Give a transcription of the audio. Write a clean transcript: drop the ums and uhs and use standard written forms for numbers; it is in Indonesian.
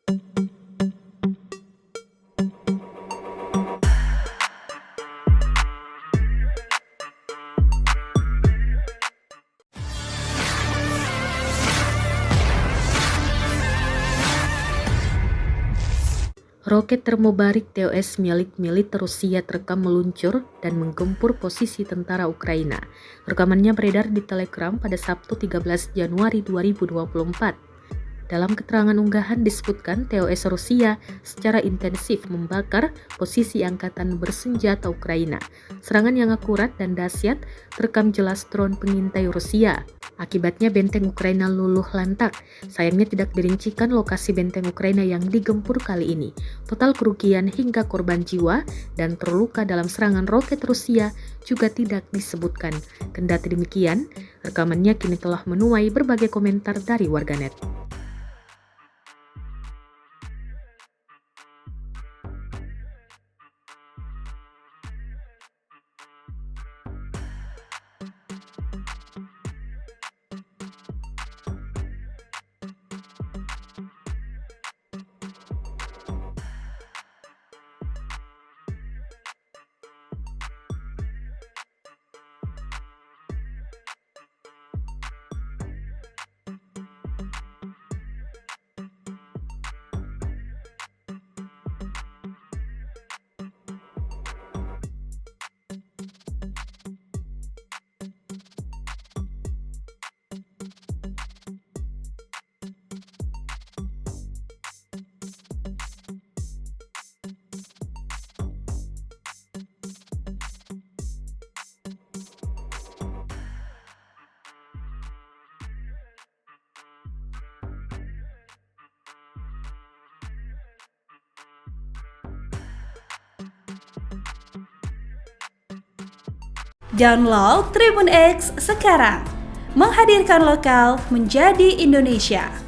Roket termobarik TOS milik militer Rusia terekam meluncur dan menggempur posisi tentara Ukraina. Rekamannya beredar di Telegram pada Sabtu 13 Januari 2024. Dalam keterangan unggahan disebutkan TOS Rusia secara intensif membakar posisi angkatan bersenjata Ukraina. Serangan yang akurat dan dahsyat terekam jelas drone pengintai Rusia. Akibatnya benteng Ukraina luluh lantak. Sayangnya tidak dirincikan lokasi benteng Ukraina yang digempur kali ini. Total kerugian hingga korban jiwa dan terluka dalam serangan roket Rusia juga tidak disebutkan. Kendati demikian, rekamannya kini telah menuai berbagai komentar dari warganet. Download Tribun X sekarang, menghadirkan lokal menjadi Indonesia.